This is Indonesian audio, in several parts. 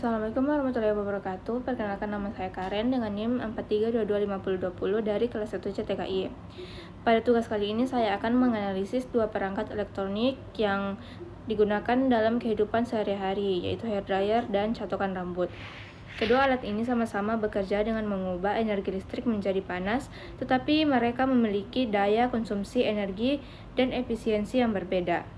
Assalamualaikum warahmatullahi wabarakatuh. Perkenalkan, nama saya Karen dengan NIM 43225020 dari kelas 1 CTKI. Pada tugas kali ini saya akan menganalisis dua perangkat elektronik yang digunakan dalam kehidupan sehari-hari, yaitu hairdryer dan catokan rambut. Kedua alat ini sama-sama bekerja dengan mengubah energi listrik menjadi panas, tetapi mereka memiliki daya konsumsi energi dan efisiensi yang berbeda.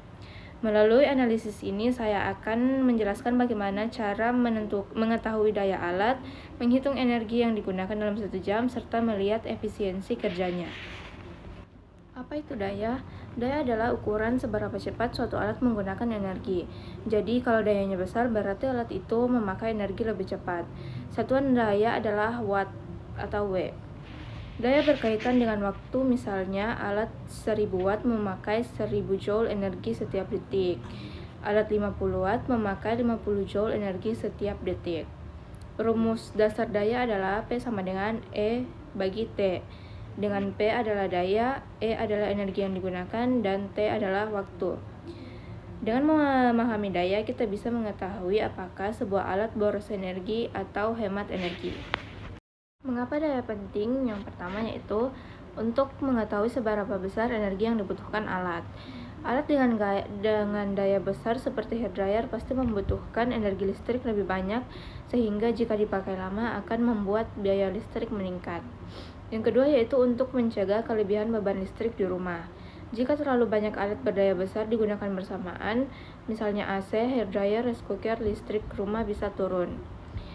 Melalui analisis ini, saya akan menjelaskan bagaimana cara mengetahui daya alat, menghitung energi yang digunakan dalam 1 jam, serta melihat efisiensi kerjanya. Apa itu daya? Daya adalah ukuran seberapa cepat suatu alat menggunakan energi. Jadi, kalau dayanya besar, berarti alat itu memakai energi lebih cepat. Satuan daya adalah watt atau W. Daya berkaitan dengan waktu, misalnya alat 1000 watt memakai 1000 joule energi setiap detik. Alat 50 watt memakai 50 joule energi setiap detik. Rumus dasar daya adalah P sama dengan E bagi T. Dengan P adalah daya, E adalah energi yang digunakan, dan T adalah waktu. Dengan memahami daya, kita bisa mengetahui apakah sebuah alat boros energi atau hemat energi. Mengapa daya penting? Yang pertama yaitu untuk mengetahui seberapa besar energi yang dibutuhkan alat. Alat dengan daya besar seperti hairdryer pasti membutuhkan energi listrik lebih banyak, sehingga jika dipakai lama akan membuat biaya listrik meningkat. Yang kedua yaitu untuk mencegah kelebihan beban listrik di rumah. Jika terlalu banyak alat berdaya besar digunakan bersamaan, misalnya AC, hairdryer, rice cooker, listrik rumah bisa turun.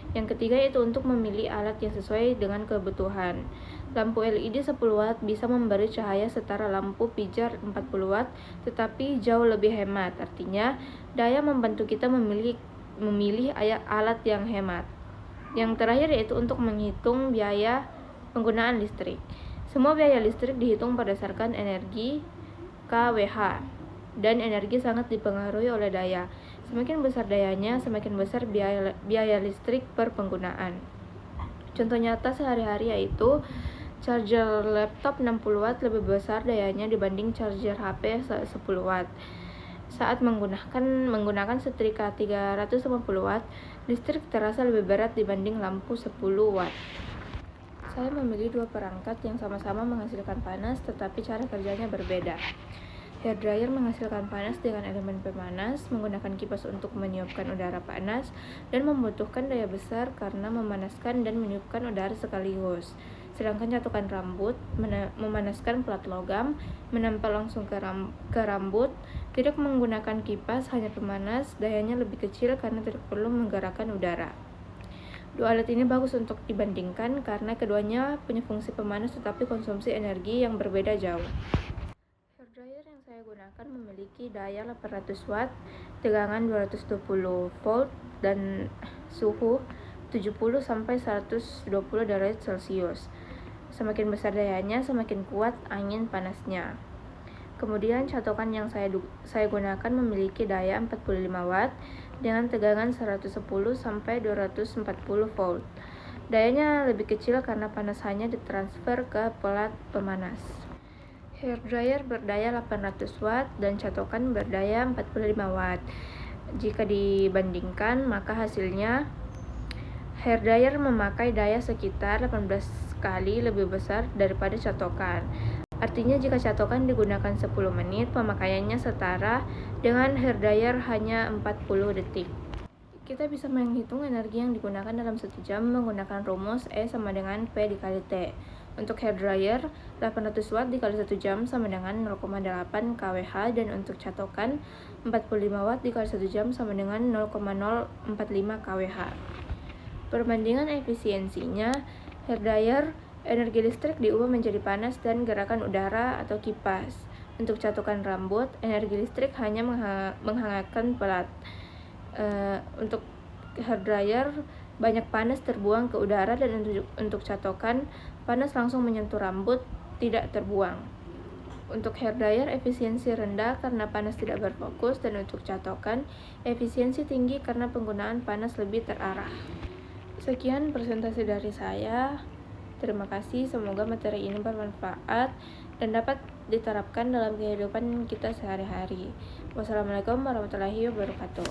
Yang ketiga yaitu untuk memilih alat yang sesuai dengan kebutuhan. Lampu LED 10 watt bisa memberi cahaya setara lampu pijar 40 watt, tetapi jauh lebih hemat. Artinya, daya membantu kita memilih alat yang hemat. Yang terakhir yaitu untuk menghitung biaya penggunaan listrik. Semua biaya listrik dihitung berdasarkan energi kWh, dan energi sangat dipengaruhi oleh daya. Semakin besar dayanya, semakin besar biaya listrik per penggunaan. Contoh nyata sehari-hari yaitu charger laptop 60 watt lebih besar dayanya dibanding charger HP 10 watt. Saat menggunakan setrika 350 watt, listrik terasa lebih berat dibanding lampu 10 watt. Saya memilih dua perangkat yang sama-sama menghasilkan panas, tetapi cara kerjanya berbeda. Hairdryer menghasilkan panas dengan elemen pemanas, menggunakan kipas untuk meniupkan udara panas, dan membutuhkan daya besar karena memanaskan dan meniupkan udara sekaligus. Sedangkan catokan rambut memanaskan plat logam, menempel langsung ke rambut, tidak menggunakan kipas, hanya pemanas, dayanya lebih kecil karena tidak perlu menggerakkan udara. Dua alat ini bagus untuk dibandingkan karena keduanya punya fungsi pemanas tetapi konsumsi energi yang berbeda jauh. Hairdryer yang saya gunakan memiliki daya 800 watt, tegangan 220 volt, dan suhu 70 sampai 120 derajat Celcius. Semakin besar dayanya, semakin kuat angin panasnya. Kemudian catokan yang saya gunakan memiliki daya 45 watt dengan tegangan 110 sampai 240 volt. Dayanya lebih kecil karena panas hanya ditransfer ke pelat pemanas. Hairdryer berdaya 800 watt dan catokan berdaya 45 watt. Jika dibandingkan, maka hasilnya hairdryer memakai daya sekitar 18 kali lebih besar daripada catokan. Artinya jika catokan digunakan 10 menit, pemakaiannya setara dengan hairdryer hanya 40 detik. Kita bisa menghitung energi yang digunakan dalam 1 jam menggunakan rumus E sama dengan P dikali T. Untuk hairdryer, 800 watt dikali 1 jam sama dengan 0,8 kWh, dan untuk catokan, 45 watt dikali 1 jam sama dengan 0,045 kWh. Perbandingan efisiensinya, hairdryer energi listrik diubah menjadi panas dan gerakan udara atau kipas. Untuk catokan rambut, energi listrik hanya menghangatkan pelat. Untuk hairdryer, banyak panas terbuang ke udara, dan untuk catokan, panas langsung menyentuh rambut, tidak terbuang. Untuk hairdryer, efisiensi rendah karena panas tidak berfokus, dan untuk catokan, efisiensi tinggi karena penggunaan panas lebih terarah. Sekian presentasi dari saya. Terima kasih, semoga materi ini bermanfaat dan dapat diterapkan dalam kehidupan kita sehari-hari. Wassalamualaikum warahmatullahi wabarakatuh.